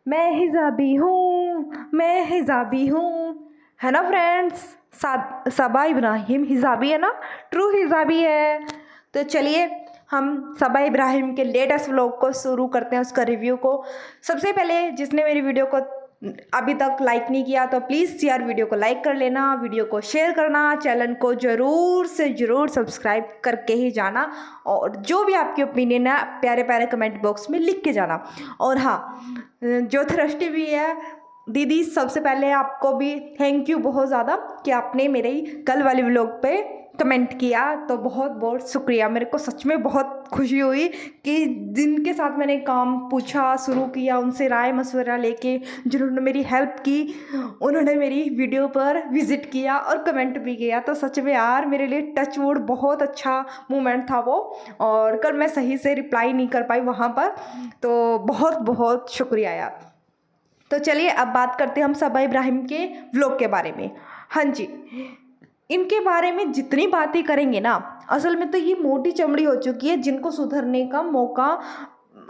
मैं हिजाबी हूँ, मैं हिजाबी हूँ, है ना फ्रेंड्स। सबा इब्राहिम हिजाबी है ना, ट्रू हिजाबी है। तो चलिए हम सबा इब्राहिम के लेटेस्ट व्लॉग को शुरू करते हैं, उसका रिव्यू को। सबसे पहले जिसने मेरी वीडियो को अभी तक लाइक नहीं किया तो प्लीज़ यार वीडियो को लाइक कर लेना, वीडियो को शेयर करना, चैनल को ज़रूर से ज़रूर सब्सक्राइब करके ही जाना, और जो भी आपकी ओपिनियन है प्यारे प्यारे कमेंट बॉक्स में लिख के जाना। और हाँ, जो थ्रस्टी भी है दीदी, सबसे पहले आपको भी थैंक यू बहुत ज़्यादा कि आपने मेरे कल वाले व्लॉग पे कमेंट किया, तो बहुत बहुत शुक्रिया। मेरे को सच में बहुत खुशी हुई कि जिनके साथ मैंने काम पूछा शुरू किया, उनसे राय मशवरा लेके जिन्होंने मेरी हेल्प की, उन्होंने मेरी वीडियो पर विज़िट किया और कमेंट भी किया। तो सच में यार मेरे लिए टच वुड बहुत अच्छा मोमेंट था वो, और कल मैं सही से रिप्लाई नहीं कर पाई वहाँ पर, तो बहुत बहुत शुक्रिया यार। तो चलिए अब बात करते हैं हम सबा इब्राहिम के व्लॉग के बारे में। हाँ जी, इनके बारे में जितनी बातें करेंगे ना, असल में तो ये मोटी चमड़ी हो चुकी है, जिनको सुधरने का मौका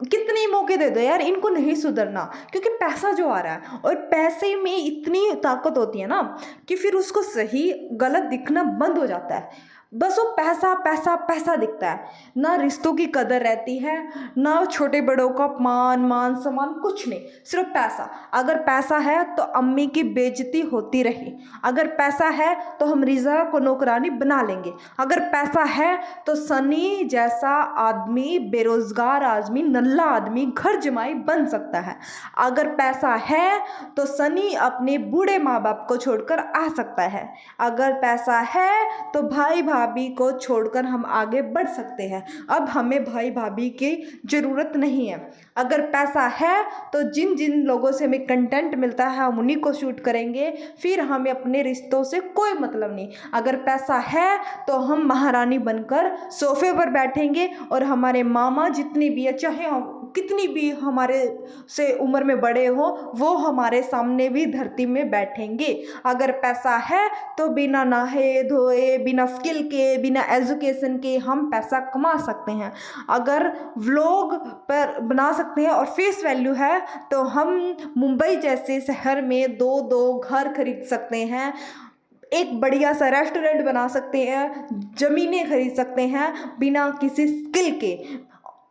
कितने मौके दे दो यार, इनको नहीं सुधरना। क्योंकि पैसा जो आ रहा है, और पैसे में इतनी ताकत होती है ना कि फिर उसको सही गलत दिखना बंद हो जाता है। बस वो पैसा पैसा पैसा दिखता है, ना रिश्तों की कदर रहती है, ना छोटे बड़ों का मान सम्मान, कुछ नहीं, सिर्फ पैसा। अगर पैसा है तो अम्मी की बेइज्जती होती रही, अगर पैसा है तो हम रिजा को नौकरानी बना लेंगे, अगर पैसा है तो सनी जैसा आदमी, बेरोजगार आदमी, नल्ला आदमी घर जमाई बन सकता है, अगर पैसा है तो सनी अपने बूढ़े माँ बाप को छोड़कर आ सकता है, अगर पैसा है तो भाई भाभी को छोड़कर हम आगे बढ़ सकते हैं। अब हमें भाई भाभी की ज़रूरत नहीं है। अगर पैसा है तो जिन जिन लोगों से हमें कंटेंट मिलता है हम उन्हीं को शूट करेंगे, फिर हमें अपने रिश्तों से कोई मतलब नहीं। अगर पैसा है तो हम महारानी बनकर सोफे पर बैठेंगे, और हमारे मामा जितने भी है, चाहे कितनी भी हमारे से उम्र में बड़े हो, वो हमारे सामने भी धरती में बैठेंगे। अगर पैसा है तो बिना नहाए धोए, बिना स्किल के, बिना एजुकेशन के हम पैसा कमा सकते हैं। अगर व्लॉग पर बना सकते हैं और फेस वैल्यू है तो हम मुंबई जैसे शहर में दो दो घर खरीद सकते हैं, एक बढ़िया सा रेस्टोरेंट बना सकते हैं, ज़मीनें खरीद सकते हैं बिना किसी स्किल के।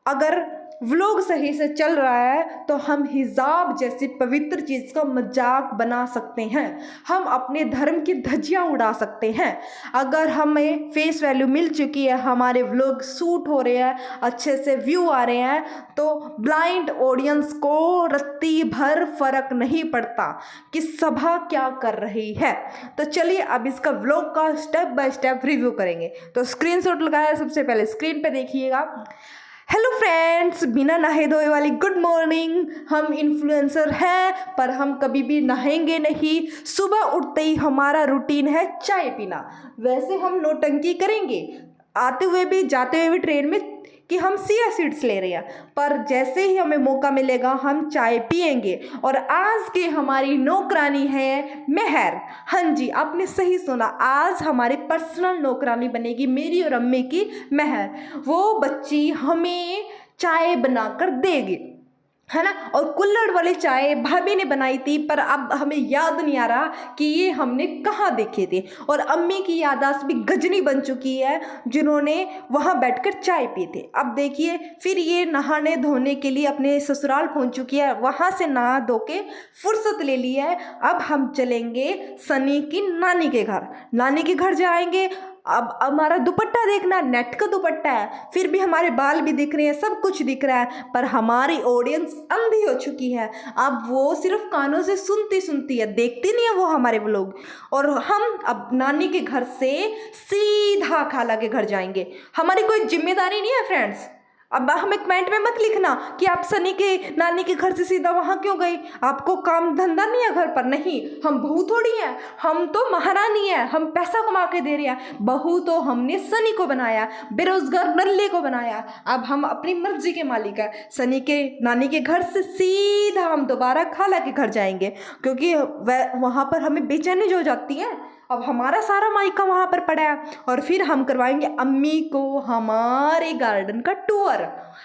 अगर व्लॉग सही से चल रहा है तो हम हिजाब जैसी पवित्र चीज़ का मजाक बना सकते हैं, हम अपने धर्म की धज्जियां उड़ा सकते हैं। अगर हमें फेस वैल्यू मिल चुकी है, हमारे व्लॉग शूट हो रहे हैं, अच्छे से व्यू आ रहे हैं, तो ब्लाइंड ऑडियंस को रत्ती भर फर्क नहीं पड़ता कि सभा क्या कर रही है। तो चलिए अब इसका व्लॉग का स्टेप बाय स्टेप रिव्यू करेंगे। तो स्क्रीनशॉट लगाया, सबसे पहले स्क्रीन पे देखिएगा। हेलो फ्रेंड्स, बिना नहाए धोए वाली गुड मॉर्निंग। हम इन्फ्लुएंसर हैं पर हम कभी भी नहाएंगे नहीं। सुबह उठते ही हमारा रूटीन है चाय पीना। वैसे हम नौटंकी करेंगे आते हुए भी जाते हुए भी ट्रेन में कि हम चिया सीड्स ले रहे हैं, पर जैसे ही हमें मौका मिलेगा हम चाय पियेंगे। और आज की हमारी नौकरानी है मेहर। हाँ जी, आपने सही सुना, आज हमारी पर्सनल नौकरानी बनेगी मेरी और अम्मी की मेहर। वो बच्ची हमें चाय बनाकर देगी, है ना। और कुल्हड़ वाली चाय भाभी ने बनाई थी, पर अब हमें याद नहीं आ रहा कि ये हमने कहाँ देखे थे। और अम्मी की याददाश्त भी गजनी बन चुकी है, जिन्होंने वहाँ बैठकर चाय पी थे। अब देखिए, फिर ये नहाने धोने के लिए अपने ससुराल पहुँच चुकी है, वहाँ से नहा धो के फुर्सत ले ली है। अब हम चलेंगे सनी की नानी के घर, नानी के घर जाएंगे। अब हमारा दुपट्टा देखना, नेट का दुपट्टा है, फिर भी हमारे बाल भी दिख रहे हैं, सब कुछ दिख रहा है, पर हमारी ऑडियंस अंधी हो चुकी है। अब वो सिर्फ कानों से सुनती सुनती है, देखती नहीं है वो हमारे व्लॉग। और हम अब नानी के घर से सीधा खाला के घर जाएंगे। हमारी कोई जिम्मेदारी नहीं है फ्रेंड्स। अब हमें कमेंट में मत लिखना कि आप सनी के नानी के घर से सीधा वहाँ क्यों गई, आपको काम धंधा नहीं है घर पर। नहीं, हम बहू थोड़ी हैं, हम तो महारानी हैं, हम पैसा कमा के दे रहे हैं। बहू तो हमने सनी को बनाया, बेरोजगार नल्ले को बनाया। अब हम अपनी मर्जी के मालिक हैं। सनी के नानी के घर से सीधा हम दोबारा खाला के घर जाएंगे, क्योंकि वहाँ पर हमें बेचैनी जो हो जाती है। अब हमारा सारा मायका वहाँ पर पड़ा है, और फिर हम करवाएंगे अम्मी को हमारे गार्डन का टूर।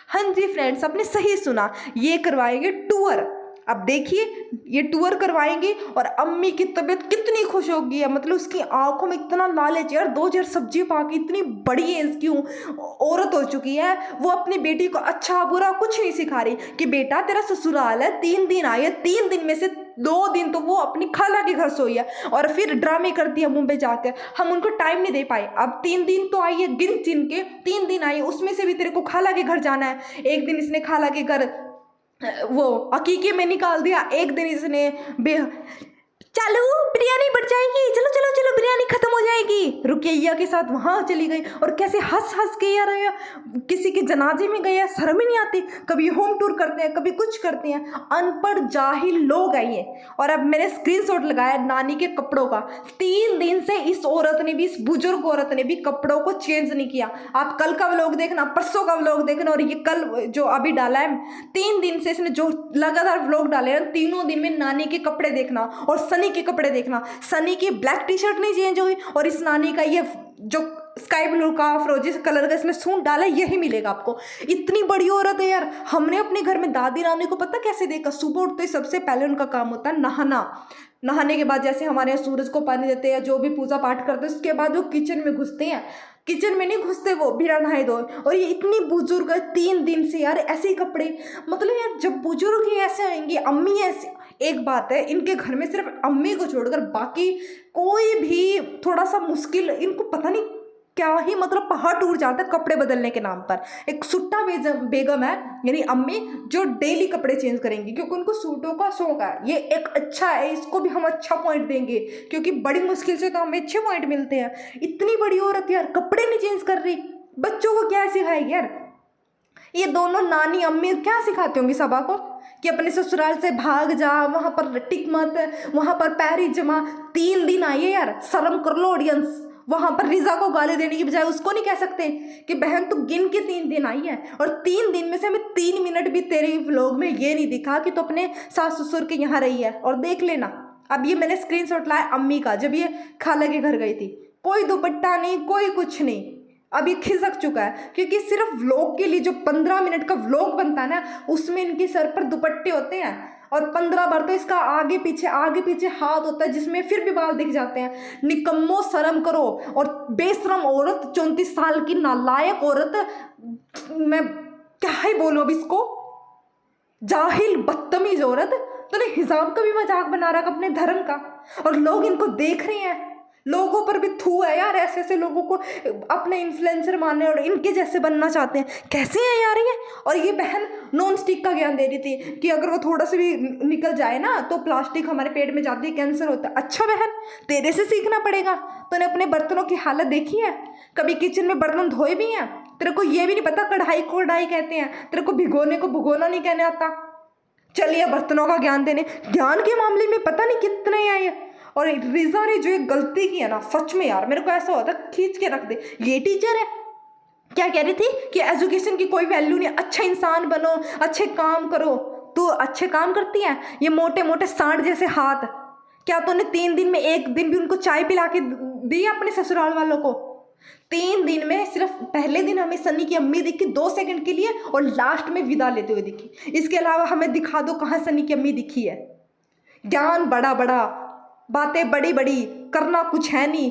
हाँ जी फ्रेंड्स, आपने सही सुना, ये करवाएंगे टूर। अब देखिए ये टूर करवाएंगे और अम्मी की तबीयत कितनी खुश होगी है, मतलब उसकी आंखों में इतना लालच यार, 2 सब्जी पा के इतनी बड़ी एज की औरत हो चुकी है, वो अपनी बेटी को अच्छा बुरा कुछ नहीं सिखा रही कि बेटा तेरा ससुराल है, 3 दिन आई है, 3 दिन में से 2 दिन तो वो अपनी खाला के घर सोई है और फिर ड्रामे करती है मुंबई जाकर, हम उनको टाइम नहीं दे पाए। अब 3 दिन तो आई है, गिन चिन के 3 दिन आई है, उसमें से भी तेरे को खाला के घर जाना है। एक दिन इसने खाला के घर वो अकीके में निकाल दिया, एक दिन इसने चलो बिरयानी बढ़ जाएगी, चलो चलो चलो बिरयानी खत्म हो जाएगी, रुकैया के साथ वहां चली गई और कैसे हंस हंस के यार किसी के जनाजे में गए, शर्म ही नहीं आती, कभी होम टूर करते हैं कभी कुछ करते हैं, अनपढ़ जाहिल लोग आई हैं। और अब मैंने स्क्रीनशॉट लगाया नानी के कपड़ों का, 3 दिन से इस औरत ने भी, इस बुजुर्ग औरत ने भी कपड़ों को चेंज नहीं किया। आप कल का व्लॉग देखना, परसों का व्लॉग देखना और ये कल जो अभी डाला है, 3 दिन से इसने जो लगातार व्लॉग डाले हैं, तीनों दिन में नानी के कपड़े देखना और सनी के कपड़े देखना। सनी की ब्लैक टी शर्ट नहीं चेंज हुई और इस नानी का ये जो स्काई ब्लू का फिरोजी कलर का इसमें सूट डाला, यही मिलेगा आपको। इतनी बड़ी औरत है यार। हमने अपने घर में दादी नानी को पता कैसे देखा, सुबह उठते सबसे पहले उनका काम होता है नहाना, नहाने के बाद जैसे हमारे यहाँ सूरज को पानी देते हैं, जो भी पूजा पाठ करते हैं, उसके बाद वो किचन में घुसते हैं, किचन में नहीं घुसते वो बिना नहाए धोए। और ये इतनी बुजुर्ग है, 3 दिन से यार ऐसे ही कपड़े, मतलब यार जब बुजुर्ग ही ऐसे आएंगे, अम्मी ऐसे, एक बात है इनके घर में सिर्फ अम्मी को छोड़कर बाकी कोई भी थोड़ा सा मुश्किल, इनको पता नहीं क्या ही मतलब पहाड़ टूट जाता है कपड़े बदलने के नाम पर। एक सुट्टा बेगम है यानी अम्मी, जो डेली कपड़े चेंज करेंगी क्योंकि उनको सूटों का शौक है। ये एक अच्छा है, इसको भी हम अच्छा पॉइंट देंगे क्योंकि बड़ी मुश्किल से तो हमें अच्छे पॉइंट मिलते हैं। इतनी बड़ी औरत यार कपड़े नहीं चेंज कर रही, बच्चों को क्या सिखाएगी यार। ये दोनों नानी अम्मी क्या सिखाती होंगी सबा को कि अपने ससुराल से भाग जा, वहां पर टिक मत, वहां पर पैरी जमा। 3 दिन आई है यार, शर्म कर लो ऑडियंस। वहां पर रिजा को गाली देने की बजाय उसको नहीं कह सकते कि बहन तू गिन के 3 दिन आई है, और 3 दिन में से हमें 3 मिनट भी तेरे व्लॉग में ये नहीं दिखा कि तो अपने सास ससुर के यहाँ रही है। और देख लेना, अब ये मैंने स्क्रीनशॉट लाया अम्मी का, जब ये खाला के घर गई थी, कोई दुपट्टा नहीं, कोई कुछ नहीं। अब ये खिसक चुका है क्योंकि सिर्फ व्लॉग के लिए जो 15 मिनट का व्लॉग बनता है ना, उसमें इनके सर पर दुपट्टे होते हैं और 15 बार तो इसका आगे पीछे हाथ होता है जिसमें फिर भी बाल दिख जाते हैं। निकम्मो शर्म करो। और बेशरम औरत, 34 साल की नालायक औरत, मैं क्या ही बोलूं अब इसको, जाहिल बदतमीज औरत। तूने हिजाब का भी मजाक बना रखा अपने धर्म का, और लोग इनको देख रहे हैं। लोगों पर भी थू है यार, ऐसे ऐसे लोगों को अपने इन्फ्लुएंसर मानने और इनके जैसे बनना चाहते हैं। कैसे हैं यार ये। और ये बहन नॉन स्टिक का ज्ञान दे रही थी कि अगर वो थोड़ा सा भी निकल जाए ना तो प्लास्टिक हमारे पेट में जाती है, कैंसर होता है। अच्छा बहन, तेरे से सीखना पड़ेगा। तूने अपने बर्तनों की हालत देखी है? कभी किचन में बर्तन धोए भी हैं? तेरे को ये भी नहीं पता कढ़ाई को कढ़ाई कहते हैं? तेरे को भिगोने को भुगोना नहीं कहने आता? चलिए बर्तनों का ज्ञान देने, ज्ञान के मामले में पता नहीं कितने आए हैं। और रिजा ने जो एक गलती की है ना, सच में यार मेरे को ऐसा होता खींच के रख दे। ये टीचर है क्या कह रही थी कि एजुकेशन की कोई वैल्यू नहीं, अच्छा इंसान बनो, अच्छे काम करो। तू अच्छे काम करती है? ये मोटे मोटे सांड जैसे हाथ, क्या तूने 3 दिन में एक दिन भी उनको चाय पिला के दी अपने ससुराल वालों को? 3 दिन में सिर्फ पहले दिन हमें सनी की अम्मी दिखी 2 सेकंड के लिए और लास्ट में विदा लेते हुए दिखी। इसके अलावा हमें दिखा दो कहाँ सनी की अम्मी दिखी है। ज्ञान बड़ा बड़ा, बातें बड़ी बड़ी, करना कुछ है नहीं,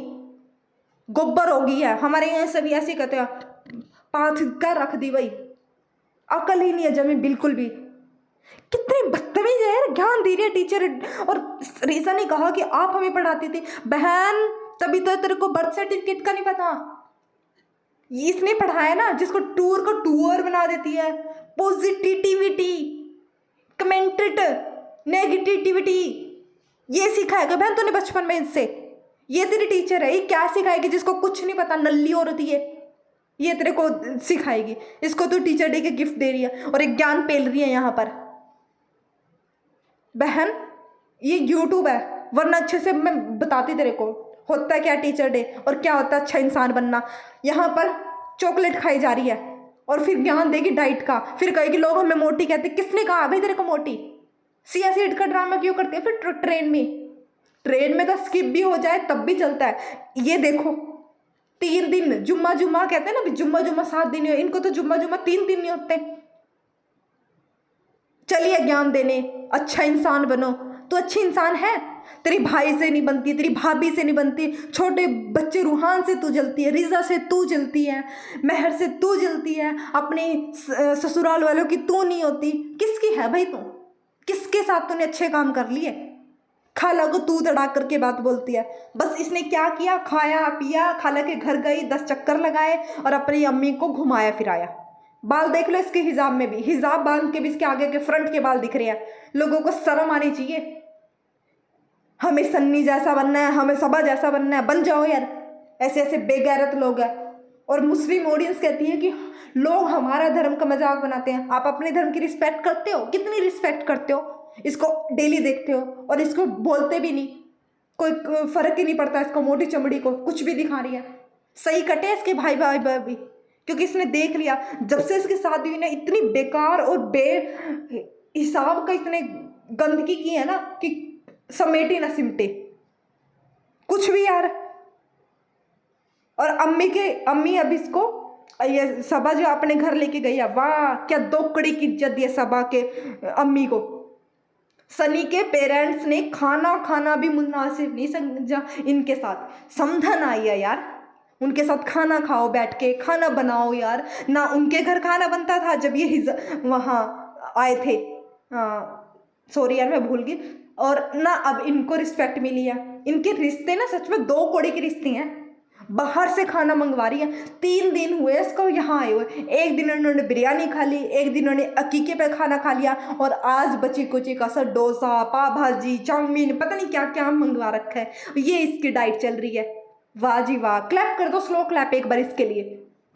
गोबर हो गई है। हमारे यहाँ सभी ऐसे कहते हैं, पाथ कर रख दी भाई, अकल ही नहीं है जमी बिल्कुल भी। कितनी बदतमीज है यार, ज्ञान दे रही है टीचर। और रीसा ने कहा कि आप हमें पढ़ाती थी। बहन तभी तो तेरे को बर्थ सर्टिफिकेट का नहीं पता। इसने पढ़ाया ना जिसको टूर को टूर बना देती है। पॉजिटिविटी, कमेंटेड नेगेटिविटी, ये सिखाएगा बहन तूने बचपन में इससे? ये तेरी टीचर है, ये क्या सिखाएगी जिसको कुछ नहीं पता, नल्ली औरत ये तेरे को सिखाएगी। इसको तो टीचर डे के गिफ्ट दे रही है और एक ज्ञान पेल रही है यहाँ पर। बहन ये यूट्यूब है, वरना अच्छे से मैं बताती तेरे को होता है क्या टीचर डे और क्या होता है अच्छा इंसान बनना। यहाँ पर चॉकलेट खाई जा रही है और फिर ज्ञान देगी डाइट का, फिर कहेगी लोग हमें मोटी कहते। किसने कहा भाई तेरे को मोटी? सिया सीट का ड्रामा क्यों करती है फिर ट्रेन में तो स्किप भी हो जाए तब भी चलता है। ये देखो 3 दिन जुम्मा कहते हैं ना, जुम्मा 7 दिन, इनको तो जुम्मा 3 दिन नहीं होते। चलिए ज्ञान देने, अच्छा इंसान बनो। तो अच्छी इंसान है? तेरी भाई से नहीं बनती, तेरी भाभी से नहीं बनती, छोटे बच्चे रूहान से तू जलती है, रिजा से तू जलती है, महर से तू जलती है, अपने ससुराल वालों की तू नहीं होती। किसकी है भाई तू? किसके साथ तूने अच्छे काम कर लिए? खाला को तू तड़ा करके बात बोलती है। बस इसने क्या किया, खाया पिया, खाला के घर गई, 10 चक्कर लगाए और अपनी अम्मी को घुमाया फिराया। बाल देख लो इसके हिजाब में भी, हिजाब बांध के भी इसके आगे के फ्रंट के बाल दिख रहे हैं। लोगों को शर्म आनी चाहिए। हमें सन्नी जैसा बनना है, हमें सबा जैसा बनना है, बन जाओ यार। ऐसे ऐसे बेगैरत लोग हैं। और मुस्लिम ऑडियंस कहती है कि लोग हमारा धर्म का मजाक बनाते हैं। आप अपने धर्म की रिस्पेक्ट करते हो? कितनी रिस्पेक्ट करते हो? इसको डेली देखते हो और इसको बोलते भी नहीं, कोई फर्क ही नहीं पड़ता इसको, मोटी चमड़ी को कुछ भी दिखा रही है। सही कटे इसके भाई भाई भी, क्योंकि इसने देख लिया जब से इसकी शादी हुई ना, इतनी बेकार और बे हिसाब का इसने गंदगी की है ना कि समेटे ना सिमटे कुछ भी यार। और अम्मी अब इसको ये सबा जो अपने घर लेके गई है, वाह क्या 2 कड़ी की इज्जत दी है सबा के अम्मी को। सनी के पेरेंट्स ने खाना भी मुनासिब नहीं समझा इनके साथ। समझन आई है यार, उनके साथ खाना खाओ, बैठ के खाना बनाओ यार। ना उनके घर खाना बनता था जब ये वहाँ आए थे, सॉरी यार मैं भूल गई। और ना अब इनको रिस्पेक्ट मिली है। इनके रिश्ते ना सच में 2 कौड़ी के रिश्ते हैं। बाहर से खाना मंगवा रही है। 3 दिन हुए इसको यहाँ आए हुए। एक दिन उन्होंने बिरयानी खा ली, एक दिन उन्होंने अकीके पे खाना खा लिया, और आज बची कुची का सा डोसा, पाव भाजी, चाउमीन, पता नहीं क्या क्या मंगवा रखा है। ये इसकी डाइट चल रही है। वाह जी वाह, क्लैप कर दो, स्लो क्लैप एक बार इसके लिए।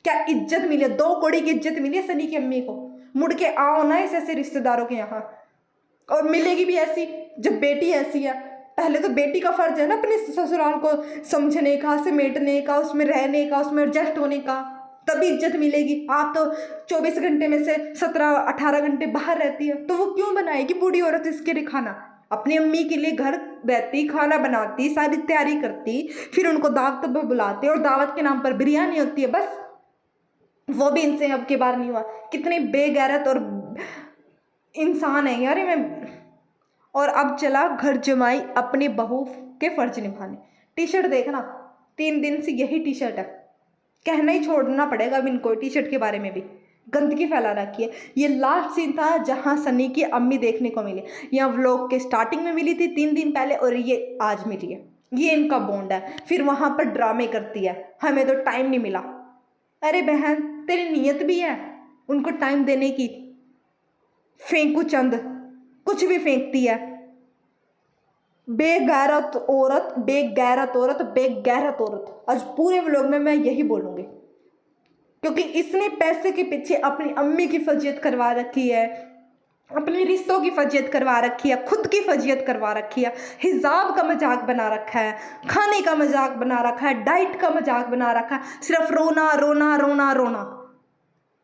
क्या इज्जत मिली है, 2 कौड़ी की इज्जत मिली है सनी की अम्मी को। मुड़ के आओ ना ऐसे रिश्तेदारों के यहाँ, और मिलेगी भी ऐसी जब बेटी ऐसी है। पहले तो बेटी का फर्ज है ना अपने ससुराल को समझने का, समेटने का, उसमें रहने का, उसमें एडजस्ट होने का, तभी इज्जत मिलेगी। आप तो 24 घंटे में से 17-18 घंटे बाहर रहती है, तो वो क्यों बनाएगी बूढ़ी औरत इसके लिए खाना? अपनी अम्मी के लिए घर रहती, खाना बनाती, सारी तैयारी करती, फिर उनको दावत पर बुलाते और दावत के नाम पर बिरयानी होती है, बस वो भी इनसे अब के बार नहीं हुआ। कितनी बेगैरत और इंसान है यार मैं। और अब चला घर जमाई अपनी बहू के फर्ज निभाने। टी शर्ट देखना, 3 दिन से यही टी शर्ट है। कहना ही छोड़ना पड़ेगा अब इनको, टी शर्ट के बारे में भी गंदगी फैला रखी है। ये लास्ट सीन था जहां सनी की अम्मी देखने को मिली। यहाँ व्लॉग के स्टार्टिंग में मिली थी 3 दिन पहले, और ये आज मिली है। ये इनका बॉन्ड है। फिर वहां पर ड्रामे करती है, हमें तो टाइम नहीं मिला। अरे बहन, तेरी नीयत भी है उनको टाइम देने की, फेंकू चंद, कुछ भी फेंकती है। बेगैरत औरत, बेगैरत औरत, बेगैरत औरत। आज पूरे व्लॉग में मैं यही बोलूँगी, क्योंकि इसने पैसे के पीछे अपनी अम्मी की फजीयत करवा रखी है, अपने रिश्तों की फजीयत करवा रखी है, खुद की फजीयत करवा रखी है, हिजाब का मजाक बना रखा है, खाने का मजाक बना रखा है, डाइट का मजाक बना रखा है। सिर्फ रोना रोना रोना रोना,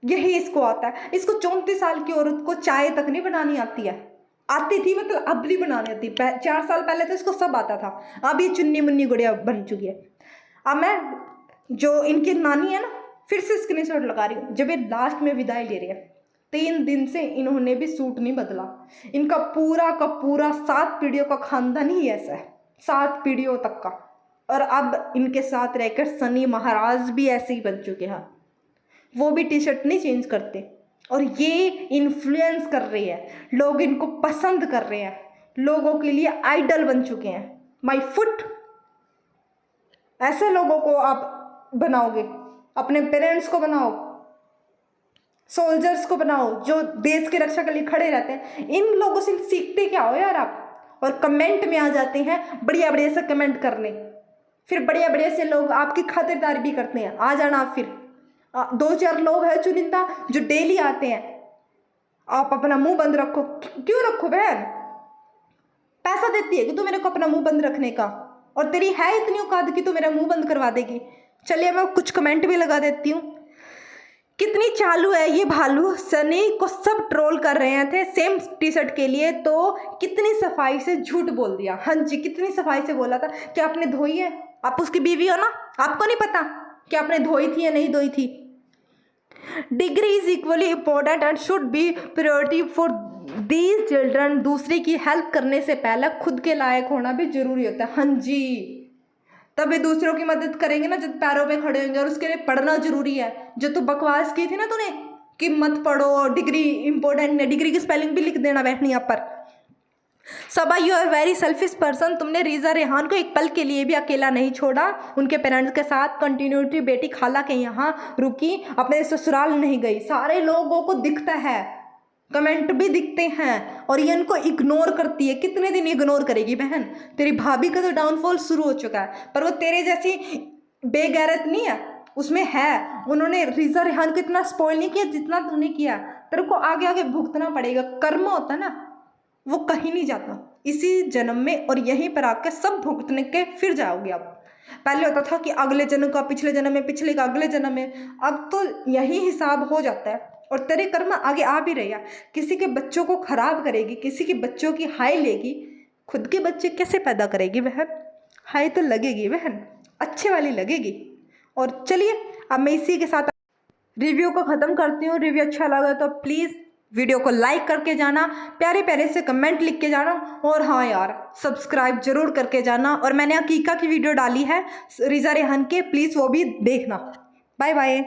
यही इसको आता है। इसको 34 साल की औरत को चाय तक नहीं बनानी आती है। आती थी मतलब अब नहीं बनानी आती। 4 साल पहले तो इसको सब आता था, अब ये चुन्नी मुन्नी गुड़िया बन चुकी है। अब मैं जो इनकी नानी है ना, फिर से स्क्रीनशॉट लगा रही हूँ। जब ये लास्ट में विदाई ले रही है, 3 दिन से इन्होंने भी सूट नहीं बदला। इनका पूरा का पूरा 7 पीढ़ियों का खानदान ही ऐसा है, 7 पीढ़ियों तक का। और अब इनके साथ रहकर सनी महाराज भी ऐसे ही बन चुके हैं। वो भी टी शर्ट नहीं चेंज करते, और ये इन्फ्लुएंस कर रही है, लोग इनको पसंद कर रहे हैं, लोगों के लिए आइडल बन चुके हैं। माय फुट, ऐसे लोगों को आप बनाओगे, अपने पेरेंट्स को बनाओ, सोल्जर्स को बनाओ जो देश की रक्षा के लिए खड़े रहते हैं। इन लोगों से सीखते क्या हो यार आप? और कमेंट में आ जाते हैं बढ़िया बढ़िया से कमेंट करने, फिर बढ़िया बढ़िया से लोग आपकी खातिरदारी भी करते हैं। आ जाना आप, फिर 2-4 लोग हैं चुनिंदा जो डेली आते हैं। आप अपना मुंह बंद रखो। क्यों रखो बहन? पैसा देती है कि तू मेरे को अपना मुंह बंद रखने का, और तेरी है इतनी औकात कि तू मेरा मुंह बंद करवा देगी। चलिए मैं कुछ कमेंट भी लगा देती हूँ। कितनी चालू है ये भालू, सनी को सब ट्रोल कर रहे थे सेम टी शर्ट के लिए, तो कितनी सफाई से झूठ बोल दिया। हाँ जी, कितनी सफाई से बोला था कि आपने धोई है, आप उसकी बीवी हो ना, आपको नहीं पता कि आपने धोई थी या नहीं धोई थी। Degree is equally important and should be priority for these children, दूसरे की हेल्प करने से पहले खुद के लायक होना भी जरूरी होता है। हाँ जी, तभी दूसरों की मदद करेंगे ना जब पैरों पे खड़े होंगे। और उसके लिए पढ़ना जरूरी है। जो तू बकवास की थी ना तूने कि मत पढ़ो, डिग्री इंपॉर्टेंट है, डिग्री की स्पेलिंग भी लिख देना बैठनी यहाँ पर। Saba, you are very selfish person. तुमने रीज़ा रेहान को एक पल के लिए भी अकेला नहीं छोड़ा। उनके पेरेंट्स के साथ कंटिन्यूटी बेटी खाला के यहाँ रुकी, अपने ससुराल नहीं गई। सारे लोगों को दिखता है, कमेंट भी दिखते हैं, और ये इनको इग्नोर करती है। कितने दिन इग्नोर करेगी बहन? तेरी भाभी का तो डाउनफॉल शुरू हो चुका है, पर वो तेरे जैसी बेगैरत नहीं है, उसमें है। उन्होंने रीज़ा रेहान को इतना स्पॉइल नहीं किया जितना तूने किया। तेरे को आगे आगे भुगतना पड़ेगा। कर्म होता ना, वो कहीं नहीं जाता, इसी जन्म में और यहीं पर आकर सब भुगतने के फिर जाओगे। अब पहले होता था कि अगले जन्म का पिछले जन्म में, पिछले का अगले जन्म में, अब तो यही हिसाब हो जाता है। और तेरे कर्म आगे आ भी रही है। किसी के बच्चों को खराब करेगी, किसी के बच्चों की हाय लेगी, खुद के बच्चे कैसे पैदा करेगी बहन? हाय तो लगेगी बहन, अच्छे वाली लगेगी। और चलिए अब मैं इसी के साथ रिव्यू को ख़त्म करती हूँ। रिव्यू अच्छा लगा तो प्लीज़ वीडियो को लाइक करके जाना, प्यारे प्यारे से कमेंट लिख के जाना, और हाँ यार सब्सक्राइब जरूर करके जाना। और मैंने अकीका की वीडियो डाली है रीज़ा रेहान के, प्लीज़ वो भी देखना। Bye bye.